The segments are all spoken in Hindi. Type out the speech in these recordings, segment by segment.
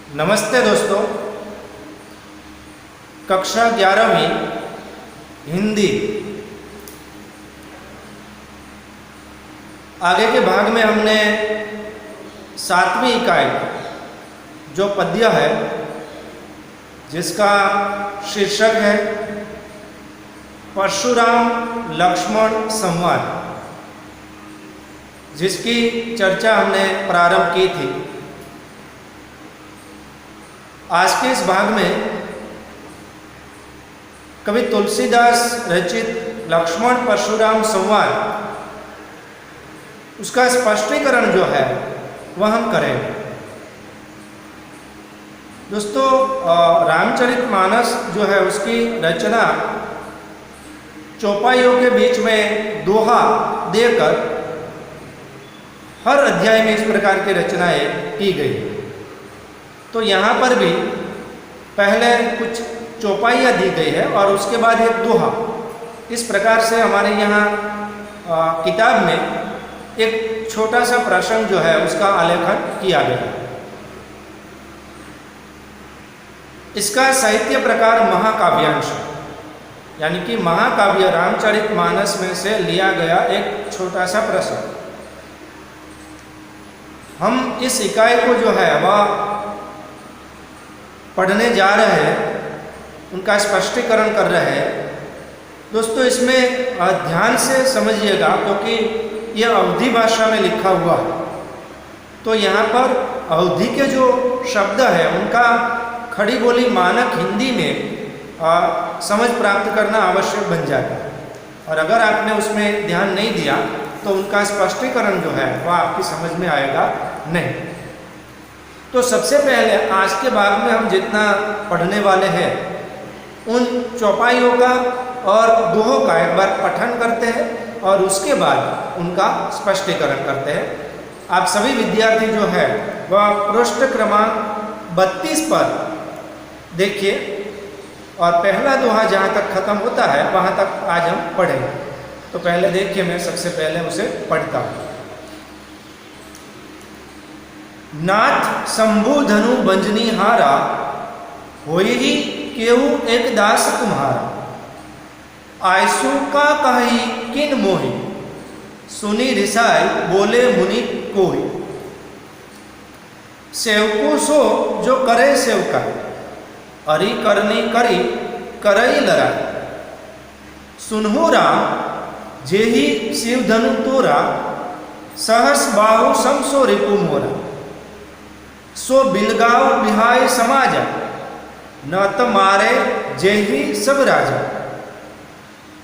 नमस्ते दोस्तों, कक्षा 11वीं हिंदी आगे के भाग में हमने 7वीं इकाई जो पद्य है जिसका शीर्षक है परशुराम लक्ष्मण संवाद, जिसकी चर्चा हमने प्रारंभ की थी। आज के इस भाग में कवि तुलसीदास रचित लक्ष्मण परशुराम संवाद, उसका स्पष्टीकरण जो है वह हम करेंगे। दोस्तों, रामचरितमानस जो है उसकी रचना चौपाइयों के बीच में दोहा देकर हर अध्याय में इस प्रकार की रचनाएं की गई। तो यहाँ पर भी पहले कुछ चौपाइयाँ दी गई है और उसके बाद एक दोहा। इस प्रकार से हमारे यहाँ किताब में एक छोटा सा प्रसंग जो है उसका आलेखन किया गया। इसका साहित्य प्रकार महाकाव्यांश, यानी कि महाकाव्य रामचरितमानस में से लिया गया एक छोटा सा प्रसंग। हम इस इकाई को जो है वह पढ़ने जा रहे हैं, उनका स्पष्टीकरण कर रहे हैं। दोस्तों, इसमें ध्यान से समझिएगा क्योंकि यह अवधी भाषा में लिखा हुआ है। तो यहाँ पर अवधी के जो शब्द है उनका खड़ी बोली मानक हिंदी में समझ प्राप्त करना आवश्यक बन जाता है, और अगर आपने उसमें ध्यान नहीं दिया तो उनका स्पष्टीकरण जो है वह आपकी समझ में आएगा नहीं। तो सबसे पहले आज के भाग में हम जितना पढ़ने वाले हैं उन चौपाइयों का और दोहों का एक बार पठन करते हैं और उसके बाद उनका स्पष्टीकरण करते हैं। आप सभी विद्यार्थी जो है वह पृष्ठ क्रमांक 32 पर देखिए, और पहला दोहा जहाँ तक खत्म होता है वहाँ तक आज हम पढ़ेंगे। तो पहले देखिए, मैं सबसे पहले उसे पढ़ता हूँ। नाथ शंभु धनु बंजनी हारा, होई ही केहू एक दास तुम्हारा। आयसु का कही किन मोहि, सुनी रिसाई बोले मुनि कोई। सेवकु सो जो करे सेवका, अरि करनी करी करई लड़ाई। सुनहु राम जेहि शिव धनु तोरा, सहस बाहु समसो रिपु मोरा। सो बिलगाव बिहाय समाजा, न त मारे जेहि सब राजा।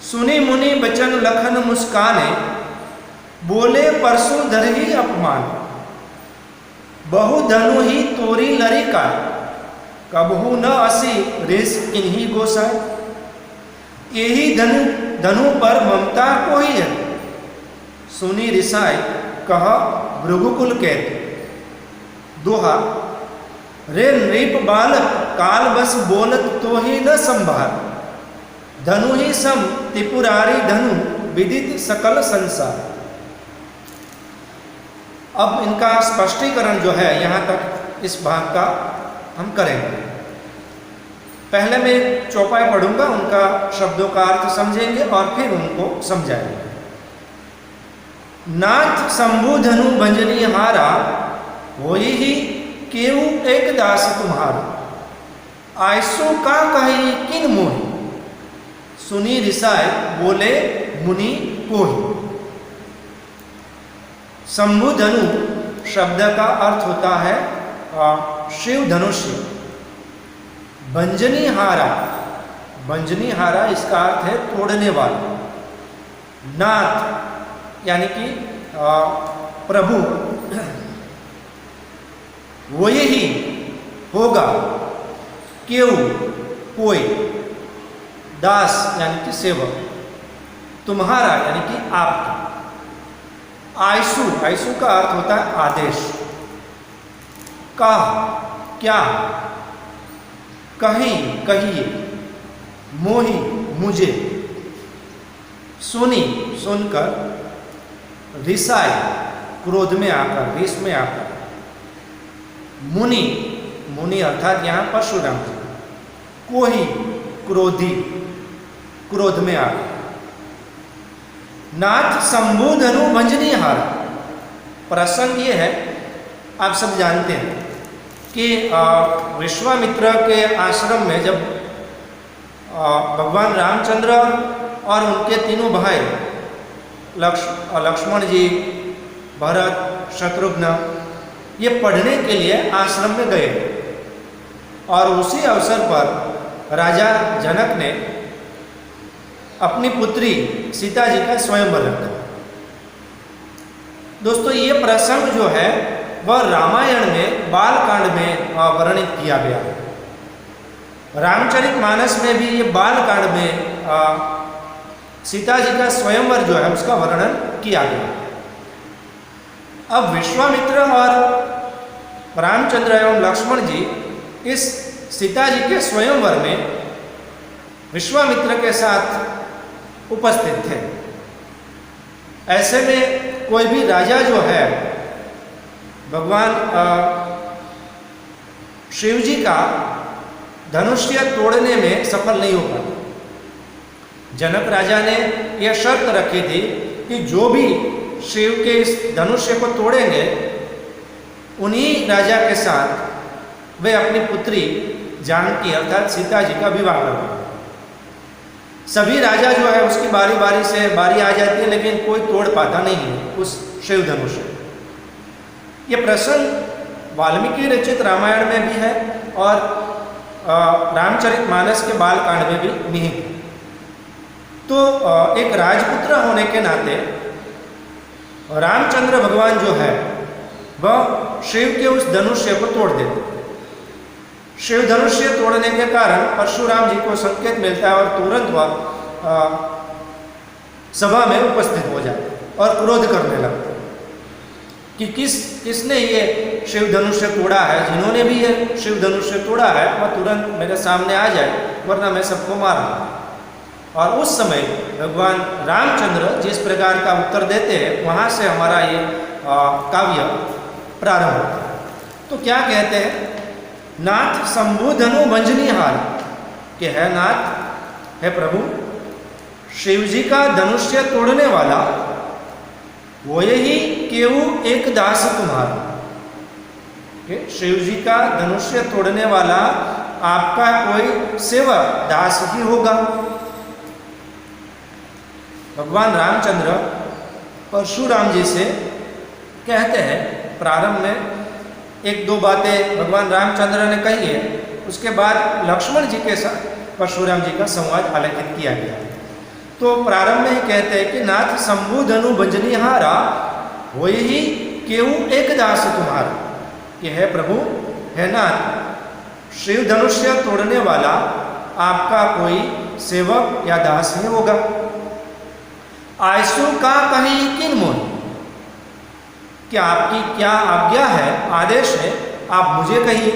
सुनी मुनि बचन लखन मुस्काने, बोले परसु धरहि अपमान। बहु धनु ही तोरी लरी का, कबहु न असी रेस इन्हीं गोसाई। यही धनु पर ममता को ही है, सुनी रिसाई कह भृगुकुल कहते। दोहा, रे नृप बालक काल बस बोलत तो ही न संभार। धनु ही सम त्रिपुरारी धनु, विदित सकल संसार। अब इनका स्पष्टीकरण जो है यहाँ तक इस भाग का हम करेंगे। पहले मैं चौपाई पढ़ूंगा, उनका शब्दों का अर्थ समझेंगे और फिर उनको समझाएंगे। नाथ शंभु धनु बंजनी हारा, होई ही केहू एक दास तुम्हारा। आयसो का कही किन मोहि, सुनी रिसाई बोले मुनि कोहि। शंभु धनु शब्द का अर्थ होता है शिव धनुष्य। बंजनी हारा, बंजनी हारा इसका अर्थ है तोड़ने वाला। नाथ यानी कि प्रभु, वो यही होगा, केहू कोई, दास यानी कि सेवक, तुम्हारा यानी कि आपका। आयसु, आयसु का अर्थ होता है आदेश। कह क्या, कहीं कहिए, मोहि मुझे, सुनी सुनकर, रिसाई क्रोध में आकर, रीस में आकर, मुनि मुनि अर्थात यहाँ परशुराम जी को ही क्रोधी, क्रोध में आ गए। नाथ शंभु धनु भंजनी हार। प्रसंग ये है, आप सब जानते हैं कि विश्वामित्र के आश्रम में जब भगवान रामचंद्र और उनके तीनों भाई लक्ष्मण जी, भरत, शत्रुघ्न ये पढ़ने के लिए आश्रम में गए और उसी अवसर पर राजा जनक ने अपनी पुत्री सीता जी का स्वयंवर रखा। दोस्तों ये प्रसंग जो है वह रामायण में बालकांड में वर्णित किया गया है। रामचरितमानस में भी ये बालकांड में सीता जी का स्वयंवर जो है उसका वर्णन किया गया। अब विश्वामित्र और रामचंद्र एवं लक्ष्मण जी इस सीता जी के स्वयंवर में विश्वामित्र के साथ उपस्थित थे। ऐसे में कोई भी राजा जो है भगवान शिव जी का धनुष्य तोड़ने में सफल नहीं हो पाता। जनक राजा ने यह शर्त रखी थी कि जो भी शिव के इस धनुष्य को तोड़ेंगे उन्हीं राजा के साथ वे अपनी पुत्री जानकी अर्थात सीता जी का विवाह करेंगे। सभी राजा जो है उसकी बारी बारी से बारी आ जाती है, लेकिन कोई तोड़ पाता नहीं है उस शिव धनुष। ये प्रसंग वाल्मीकि रचित रामायण में भी है और रामचरितमानस के बालकांड में भी निहित है। तो एक राजपुत्र होने के नाते रामचंद्र भगवान जो है वह शिव के उस धनुष्य को तोड़ देते। शिव धनुष्य तोड़ने के कारण परशुराम जी को संकेत मिलता है और तुरंत वह सभा में उपस्थित हो जाते और क्रोध करने लगते कि किसने ये शिव धनुष्य तोड़ा है। जिन्होंने भी ये शिव धनुष्य तोड़ा है वह तुरंत मेरे सामने आ जाए, वरना मैं सबको मार दूंगा। और उस समय भगवान रामचंद्र जिस प्रकार का उत्तर देते हैं वहाँ से हमारा ये काव्य प्रारंभ होता है। तो क्या कहते हैं? नाथ शंभु धनु भंजनी हार, कि है नाथ, है प्रभु, शिव जी का धनुष्य तोड़ने वाला वो यही केवु एक दास तुम्हारा। कि शिव जी का धनुष्य तोड़ने वाला आपका कोई सेवक दास ही होगा। भगवान रामचंद्र परशुराम जी से कहते हैं, प्रारंभ में एक दो बातें भगवान रामचंद्र ने कही है, उसके बाद लक्ष्मण जी के साथ परशुराम जी का संवाद आलेखित किया गया है। तो प्रारंभ में ही कहते हैं कि नाथ शंभु धनु भंजनी हारा, हो ही केहू एक दास तुम्हारा। कि है प्रभु, है नाथ, शिव धनुष्य तोड़ने वाला आपका कोई सेवक या दास ही होगा। आयसु का कहीं किन मोह, कि आपकी क्या आज्ञा है, आदेश है, आप मुझे कहिए।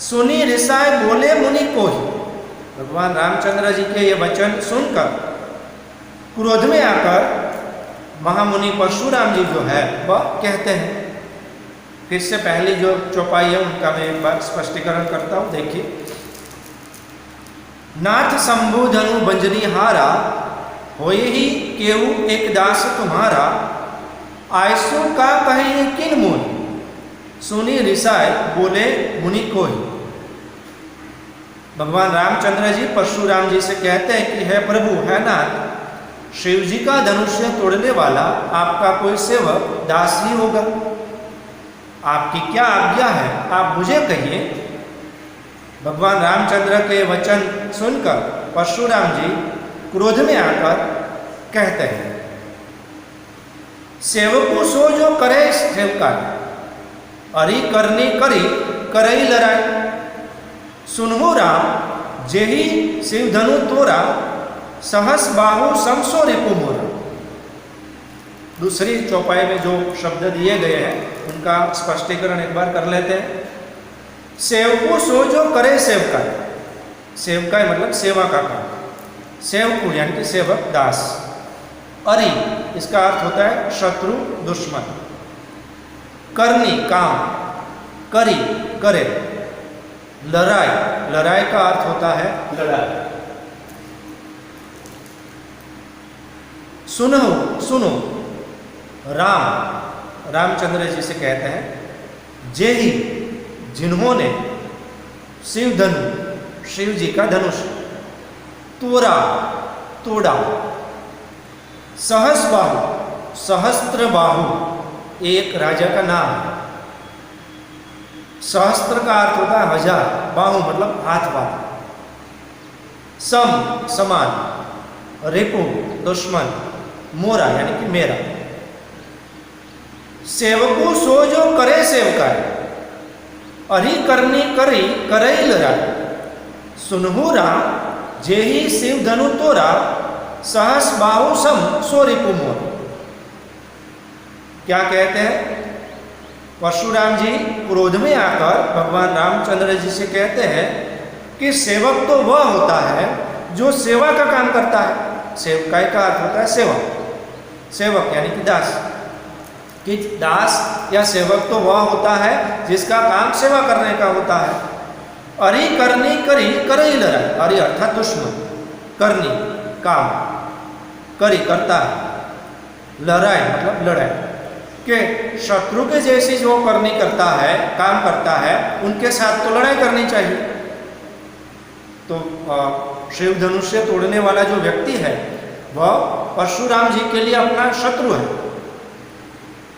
सुनी ऋषाय बोले मुनि को ही। भगवान रामचंद्र जी के ये वचन सुनकर क्रोध में आकर महामुनि परशुराम जी जो है वह कहते हैं। फिर से पहली जो चौपाई है उनका मैं एक बार स्पष्टीकरण करता हूं, देखिए। नाथ शंभु धनु भंजनी हारा, होय ही केहू एक दास तुम्हारा। आयसु का कहीं किन मुन, सुनी ऋषाय बोले मुनि कोई। भगवान रामचंद्र जी परशुराम जी से कहते हैं कि है प्रभु, है नाथ, शिव जी का धनुष्य तोड़ने वाला आपका कोई सेवक दास ही होगा। आपकी क्या आज्ञा है, आप मुझे कहिए। भगवान रामचंद्र के वचन सुनकर परशुराम जी क्रोध में आकर कहते हैं, सेवको सो जो करे सेवका, अरि करनी करी करई लड़ाई। सुनहु राम जेहि शिव धनु तोरा, सहस बाहु समसो रिपु मोरा। दूसरी चौपाई में जो शब्द दिए गए हैं उनका स्पष्टीकरण एक बार कर लेते हैं। सेवको सो जो करे सेवका, सेवका मतलब सेवा का काम, सेवकु यानी कि सेवक दास। अरि इसका अर्थ होता है शत्रु दुश्मन। करनी काम, करी करे, लड़ाई, लड़ाई का अर्थ होता है लड़ाई। सुनो सुनो, राम, रामचंद्र जी से कहते हैं, जे ही जिन्होंने शिव धनु, शिव जी का धनुष तोड़ा तोड़ा, सहस बाहु, सहस्त्र बाहु एक राजा का नाम है। सहस्त्र का अर्थ होता है हजार, बाहु मतलब हाथ वाला, सम समान, रिपु दुश्मन, मोरा यानी कि मेरा। सेवको सो जो करे सेवकाय, अरी करनी करी करई लड़ाई, सुनहु राम जे ही शिव धनु तोरा, सहस बाहु सम सो रिपु मोर। क्या कहते हैं? परशुराम जी क्रोध में आकर भगवान रामचंद्र जी से कहते हैं कि सेवक तो वह होता है जो सेवा का काम करता है। सेवकाई का अर्थ होता है सेवा, सेवक यानी कि दास, कि दास या सेवक तो वह होता है जिसका काम सेवा करने का होता है। अरी करनी करी करई लड़ाई, अरी अर्थात दुश्मन, करनी काम, करी करता है, लड़ाई मतलब लड़ाई, कि शत्रु के जैसी जो करनी करता है, काम करता है, उनके साथ तो लड़ाई करनी चाहिए। तो शिव धनुष से तोड़ने वाला जो व्यक्ति है वह परशुराम जी के लिए अपना शत्रु है।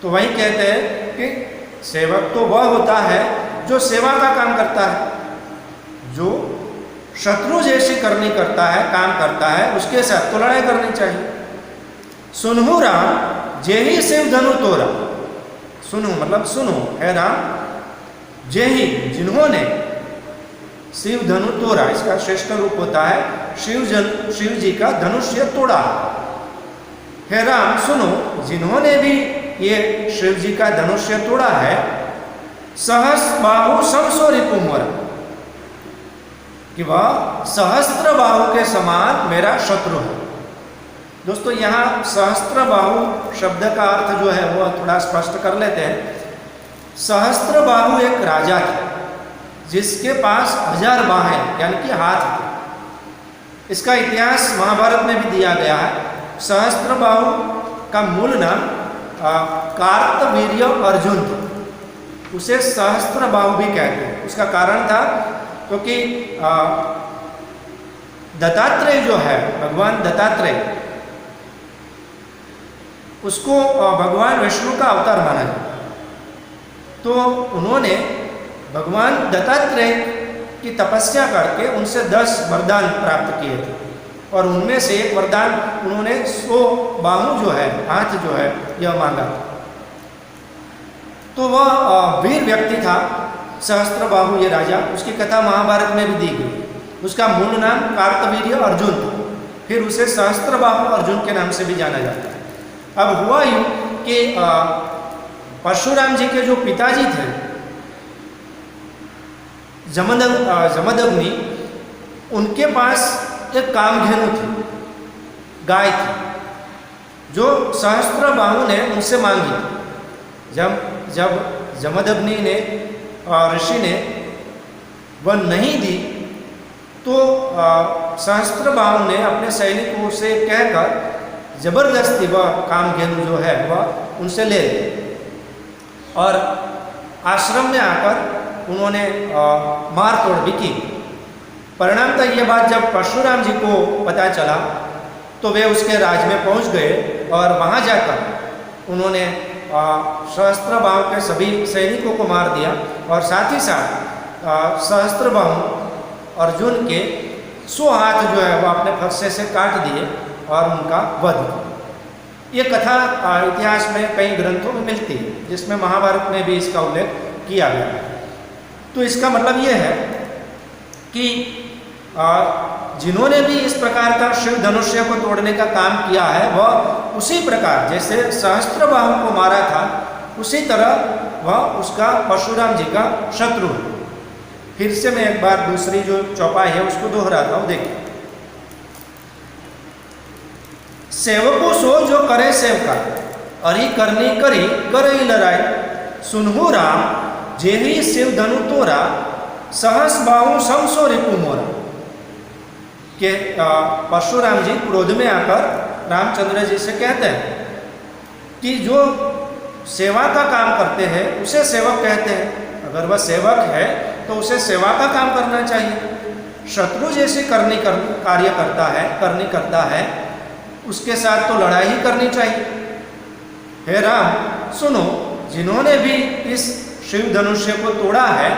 तो वही कहते हैं कि सेवक तो वह होता है जो सेवा का काम करता है, जो शत्रु जैसी करनी करता है, काम करता है, उसके साथ तो लड़ाई करनी चाहिए। सुनहु राम जे ही शिव धनु तोरा, सुनो मतलब सुनो है राम, जे ही जिन्होंने शिव धनु तोड़ा, इसका श्रेष्ठ रूप होता है शिव जी का धनुष्य तोड़ा। हे राम सुनो, जिन्होंने भी ये शिव जी का धनुष्य तोड़ा है, सहस बाहु समसो रिपु मोरा, कि वह सहस्त्र बाहु के समान मेरा शत्रु है। दोस्तों यहाँ सहस्त्र बाहु शब्द का अर्थ जो है वो थोड़ा स्पष्ट कर लेते हैं। सहस्त्र बाहु एक राजा था जिसके पास 1000 बाहें यानी कि हाथ थे। इसका इतिहास महाभारत में भी दिया गया है। सहस्त्र बाहु का मूल नाम कार्तवीर्य अर्जुन था, उसे सहस्त्र बाहु भी कहते हैं। उसका कारण था क्योंकि दत्तात्रेय जो है, भगवान दत्तात्रेय, उसको भगवान विष्णु का अवतार माना जाता। तो उन्होंने भगवान दत्तात्रेय की तपस्या करके उनसे 10 वरदान प्राप्त किए थे, और उनमें से एक वरदान उन्होंने 100 बाहु जो है, हाथ जो है, यह मांगा। तो वह वीर व्यक्ति था सहस्त्र बाहु ये राजा। उसकी कथा महाभारत में भी दी गई। उसका मूल नाम कार्तवीर्य अर्जुन था, फिर उसे सहस्त्र बाहु अर्जुन के नाम से भी जाना जाता है। अब हुआ यूँ कि परशुराम जी के जो पिताजी थे जमदग्नि, उनके पास एक कामधेनु थी, गाय थी, जो सहस्त्र बाहु ने उनसे मांगी। जब जमदग्नि ने ऋषि ने वह नहीं दी तो सहस्त्र बाहु ने अपने सैनिकों से कहकर जबरदस्ती वह कामधेनु जो है वह उनसे ले ली, और आश्रम में आकर उन्होंने मार तोड़ भी की। परिणामतः ये बात जब परशुराम जी को पता चला तो वे उसके राज में पहुंच गए, और वहां जाकर उन्होंने सहस्त्र बाहु के सभी सैनिकों को मार दिया, और साथ ही साथ सहस्त्र बाहु अर्जुन के 100 हाथ जो है वह अपने फरसे से काट दिए और उनका वध। ये कथा इतिहास में कई ग्रंथों में मिलती है, जिसमें महाभारत में भी इसका उल्लेख किया गया है। तो इसका मतलब ये है कि जिन्होंने भी इस प्रकार का शिव धनुष्य को तोड़ने का काम किया है, वह उसी प्रकार जैसे सहस्त्र बाहु को मारा था, उसी तरह वह उसका परशुराम जी का शत्रु है। फिर से मैं एक बार दूसरी जो चौपाई है उसको दोहराता हूँ, देखिए। सेवको सो जो करे सेवका, अरी करनी करी करई लड़ाई, सुनहु राम जेहि शिव धनु तोरा सहस बाहु समसो रिपु मोरा। के परशुराम जी क्रोध में आकर रामचंद्र जी से कहते हैं कि जो सेवा का काम करते हैं उसे सेवक कहते हैं, अगर वह सेवक है तो उसे सेवा का काम करना चाहिए। शत्रु जैसे कार्य करता है उसके साथ तो लड़ाई ही करनी चाहिए। हे राम सुनो, जिन्होंने भी इस शिव धनुष्य को तोड़ा है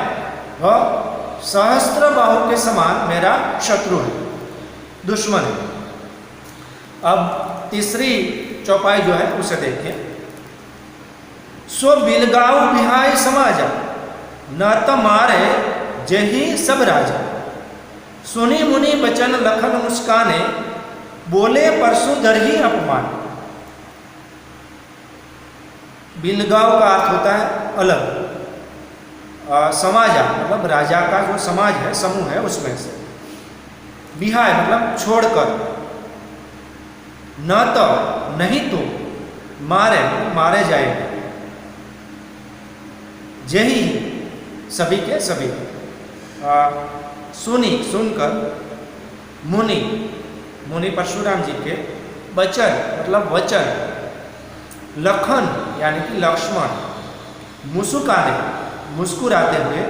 वह सहस्त्र बाहु के समान मेरा शत्रु है, दुश्मन है। अब तीसरी चौपाई जो है उसे देखिए। सो बिलगाव बिहाय समाजा न त मारे जेहि सब राजा। सुनी मुनि बचन लखन मुस्काने बोले परसु दरही अपमान। बिलगाव का अर्थ होता है अलग, समाजा मतलब राजा का जो समाज है, समूह है, उसमें से। बिहाय मतलब छोड़कर, न तो नहीं तो, मारे जाएंगे, जेहि सभी के सभी। सुनी सुनकर, मुनि परशुराम जी के, बचन मतलब वचन, लखन यानी कि लक्ष्मण, मुस्काने मुस्कुराते हुए,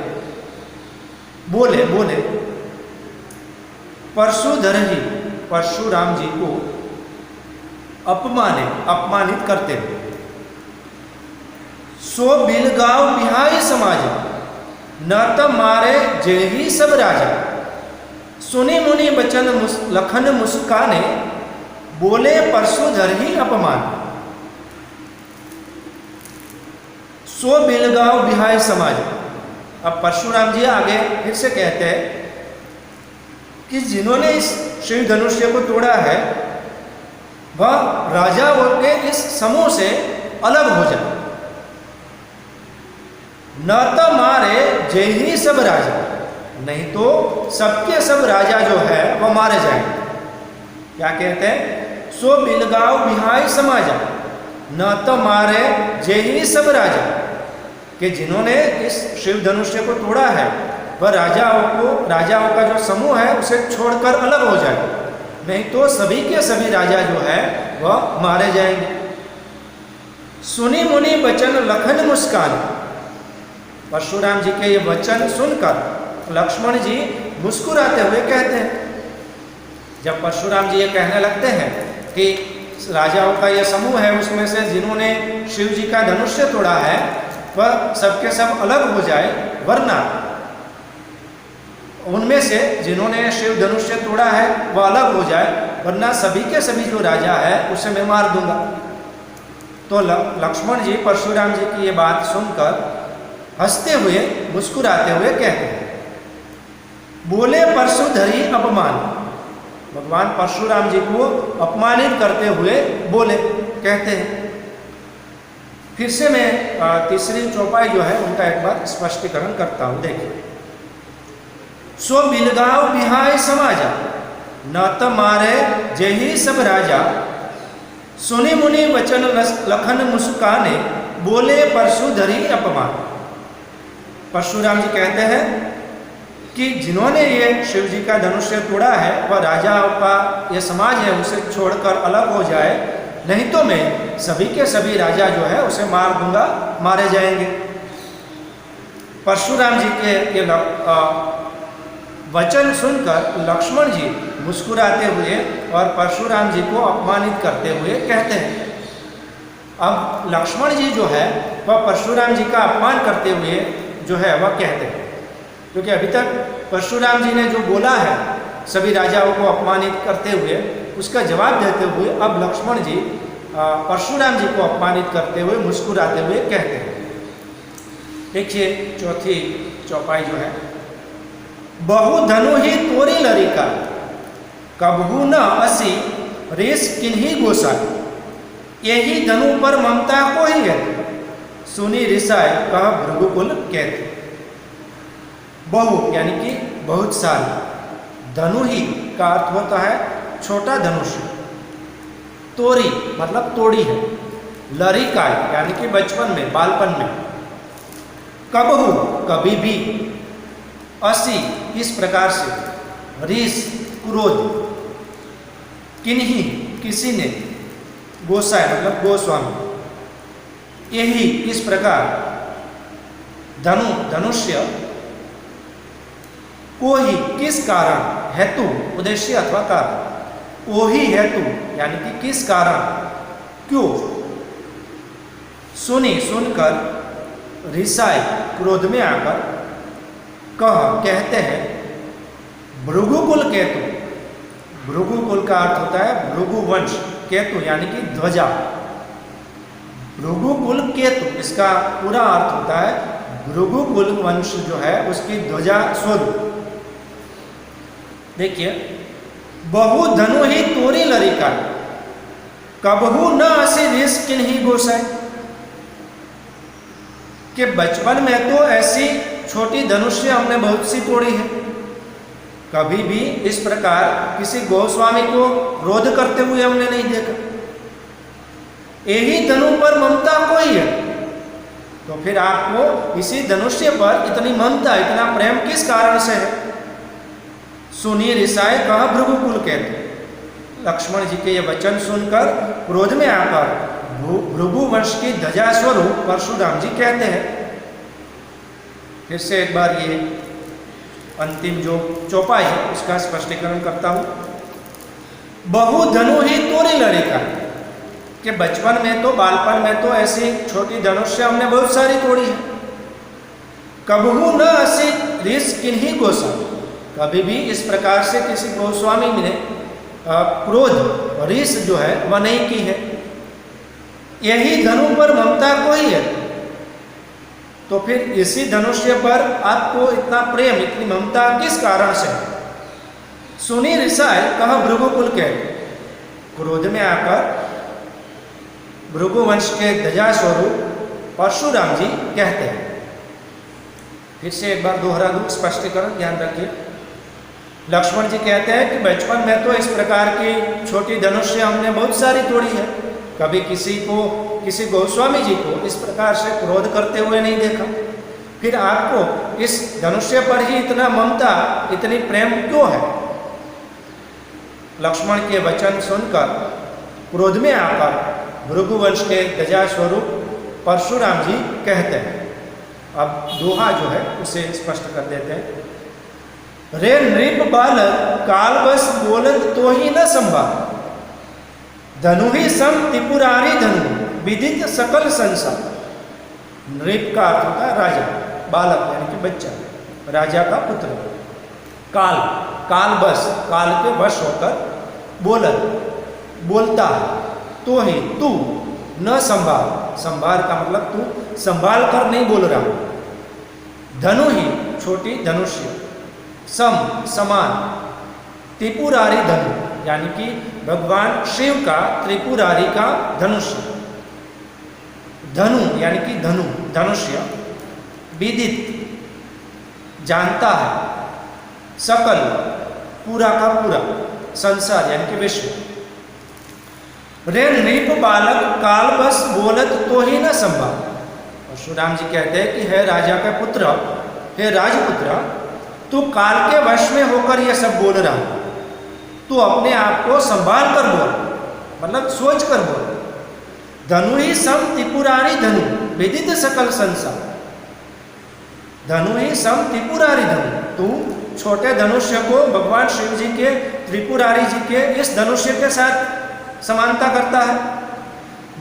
बोले परशुधरहि परशुराम जी को अपमानित करते हुए। सो बिलगाव बिहाय समाज न त मारे जेहि सब राजा। सुनी मुनि बचन लखन मुस्काने बोले परशुधरहि अपमान। सो बिलगाव बिहाय समाज। अब परशुराम जी आगे फिर से कहते हैं कि जिन्होंने इस शिव धनुष्य को तोड़ा है वह राजाओं के इस समूह से अलग हो जाए। न तो मारे जेहि सब राजा, नहीं तो सबके सब राजा जो है वह मारे जाएंगे। क्या कहते हैं? सो बिलगाव बिहाय समाजा न तो मारे जेहि सब राजा, कि जिन्होंने इस शिव धनुष्य को तोड़ा है वह राजाओं का जो समूह है उसे छोड़कर अलग हो जाए, नहीं तो सभी के सभी राजा जो है वह मारे जाएंगे। सुनी मुनि वचन लखन मुस्कान। परशुराम जी के ये वचन सुनकर लक्ष्मण जी मुस्कुराते हुए कहते हैं। जब परशुराम जी ये कहने लगते हैं कि राजाओं का ये समूह है उसमें से जिन्होंने शिव जी का धनुष्य तोड़ा है वह सबके सब अलग हो जाए, वरना उनमें से जिन्होंने शिव धनुष्य तोड़ा है वह अलग हो जाए, वरना सभी के सभी जो राजा है उसे मैं मार दूंगा। तो लक्ष्मण जी परशुराम जी की ये बात सुनकर हंसते हुए मुस्कुराते हुए कहते हैं, बोले परशुधरी अपमान। भगवान परशुराम जी को अपमानित करते हुए बोले, कहते हैं। फिर से मैं तीसरी चौपाई जो है उनका एक बार स्पष्टीकरण करता हूं। देखिए। सो बिलगाव बिहाय समाजा न त मारे जेहि सब राजा। सुनी मुनि वचन लखन मुस्काने बोले परशुधरी अपमान। परशुराम जी कहते हैं कि जिन्होंने ये शिव जी का धनुष्य तोड़ा है वह राजाओं का ये समाज है उसे छोड़कर अलग हो जाए, नहीं तो मैं सभी के सभी राजा जो है उसे मार दूंगा, मारे जाएंगे। परशुराम जी के ये वचन सुनकर लक्ष्मण जी मुस्कुराते हुए और परशुराम जी को अपमानित करते हुए कहते हैं। अब लक्ष्मण जी जो है वह परशुराम जी का अपमान करते हुए जो है वह कहते हैं, क्योंकि अभी तक परशुराम जी ने जो बोला है सभी राजाओं को अपमानित करते हुए उसका जवाब देते हुए अब लक्ष्मण जी परशुराम जी को अपमानित करते हुए मुस्कुराते हुए कहते हैं। देखिए चौथी चौपाई जो है। बहु धनु ही तोरी लरिका कबहू न असी रेस किन्ही गोसा। यही धनु पर ममता को ही है सुनी रिसाय कह भृगुकुल कहते। बहु यानी कि बहुत सारी, धनु ही का अर्थ होता है छोटा धनुष, तोरी मतलब तोड़ी है, लरिका यानी कि बचपन में बालपन में, कबहू कभी भी, असी इस प्रकार से, रीस क्रोध, किन्हीं किसी ने, गोसाई मतलब गोस्वामी, यही इस प्रकार, धनु धनुष्य, को ही किस कारण, हेतु उद्देश्य अथवा कारण, वो ही हेतु यानी कि किस कारण, क्यों, सुनकर, रिसाई क्रोध में आकर, कहते हैं, भृगुकुल केतु, भृगुकुल का अर्थ होता है भृगुवंश, केतु यानी कि ध्वजा, भृगुकुल केतु इसका पूरा अर्थ होता है भृगुकुल वंश जो है उसकी ध्वजा स्वरूप। देखिए, बहु धनु ही तोरी लरिका, कबहू न असी रीस किन्हीं गोसाई, कि बचपन में तो ऐसी छोटी धनुष्य हमने बहुत सी तोड़ी है, कभी भी इस प्रकार किसी गोस्वामी को क्रोध करते हुए हमने नहीं देखा। यही धनु पर ममता कोई है, तो फिर आपको इसी धनुष्य पर इतनी ममता, इतना प्रेम किस कारण से है? सुनी रिसाए कहा भृगुकुल कहते। लक्ष्मण जी के ये वचन सुनकर क्रोध में आकर भृगु वंश की ध्वजा स्वरूप परशुराम जी कहते हैं। फिर से एक बार ये अंतिम जो चौपाई है उसका स्पष्टीकरण करता हूं। बहु धनु ही तोरी लड़ेगा, कि बचपन में तो, बालपन में तो ऐसी छोटी धनुष्य हमने बहुत सारी तोड़ी है। कबहू न असी रीस किन्हीं गोस्वामी, कभी भी इस प्रकार से किसी गोस्वामी ने क्रोध, रीस जो है वह नहीं की है। यही धनु पर ममता को ही है, तो फिर इसी धनुष्य पर आपको इतना प्रेम, इतनी ममता किस कारण से? सुनी रिसाए कहा भृगुकुल के, क्रोध में आकर भृगुवंश के ध्वजा स्वरूप परशुराम जी कहते हैं। फिर से एक बार दोहरा दूं, स्पष्टीकरण ध्यान रखिए। लक्ष्मण जी कहते हैं कि बचपन में तो इस प्रकार की छोटी धनुष्य हमने बहुत सारी तोड़ी है, कभी किसी गोस्वामी जी को इस प्रकार से क्रोध करते हुए नहीं देखा। फिर आपको इस धनुष्य पर ही इतना ममता, इतनी प्रेम क्यों है? लक्ष्मण के वचन सुनकर क्रोध में आकर भृगुवंश के ध्वजा स्वरूप परशुराम जी कहते हैं। अब दोहा जो है उसे स्पष्ट कर देते हैं। रे नृप बालक काल बस बोलत तो ही न संभाल, धनु ही सम त्रिपुरारी धनु विदित सकल संसार। नृप का अर्थ होता है राजा, बालक यानी कि बच्चा, राजा का पुत्र। काल बस, काल के वश होकर, बोलत बोलता है, तो ही तू न संभाल, संभाल का मतलब तू संभाल कर नहीं बोल रहा। धनु ही छोटी धनुष्य, समान, त्रिपुरारी धनु यानी कि भगवान शिव का त्रिपुरारी का धनुष्य। धनु यानी कि धनुष्य, विदित जानता है, सकल पूरा का पूरा, संसार यानी कि विश्व। रे नृप बालक काल बस बोलत तो ही न संभाल। परशुराम जी कहते हैं कि हे राजा का पुत्र, हे राजपुत्र, तू काल के वश में होकर यह सब बोल रहा, तू अपने आप को संभाल कर बोल, मतलब सोच कर बोल। धनु ही सम त्रिपुरारी धनु विदित सकल संसार। धनु ही सम त्रिपुरारी धनु, तू छोटे धनुष्य को भगवान शिव जी के, त्रिपुरारी जी के इस धनुष्य के साथ समानता करता है।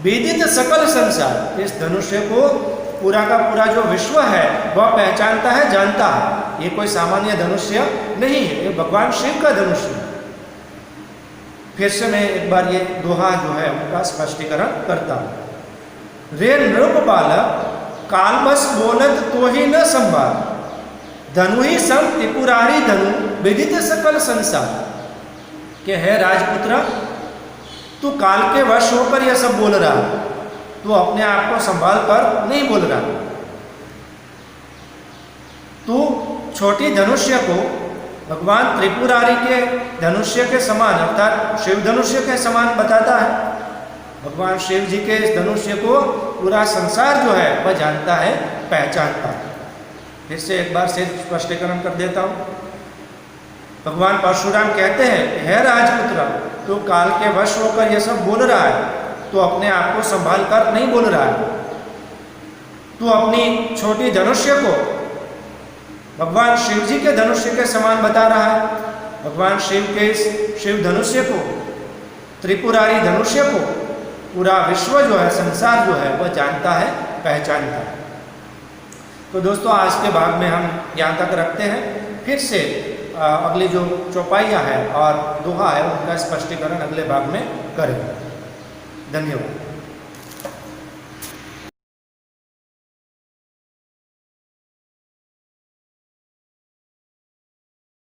विदित सकल संसार, इस धनुष्य को पूरा का पूरा जो विश्व है वह पहचानता है, जानता है। ये कोई सामान्य धनुष्य नहीं है, ये भगवान शिव का धनुष्य है। फिर से मैं एक बार ये दोहा जो है उनका स्पष्टीकरण करता हूं। रे नृप बालक काल बस बोलत तो ही न संभाल, धनु ही सम त्रिपुरारी धनु विदित सकल संसार। के है राजपुत्र, तू काल के वश होकर यह सब बोल रहा, तू अपने आप को संभाल कर नहीं बोल रहा। तू छोटी धनुष्य को भगवान त्रिपुरारी के धनुष्य के समान अर्थात शिव धनुष्य के समान बताता है। भगवान शिव जी के इस धनुष्य को पूरा संसार जो है वह जानता है, पहचानता है। फिर से एक बार से स्पष्टीकरण कर देता हूँ। भगवान परशुराम कहते हैं, हे राजपुत्र, तो काल के वश होकर यह सब बोल रहा है, तो अपने आप को संभाल कर नहीं बोल रहा है। तू अपनी छोटी धनुष्य को भगवान शिव जी के धनुष्य के समान बता रहा है। भगवान शिव के शिव धनुष्य को, त्रिपुरारी धनुष्य को पूरा विश्व जो है, संसार जो है, वह जानता है, पहचानता है। तो दोस्तों, आज के भाग में हम यहाँ तक रखते हैं। फिर से अगली जो चौपाइयाँ है और दोहा है, उनका स्पष्टीकरण अगले भाग में करेंगे। धन्यवाद।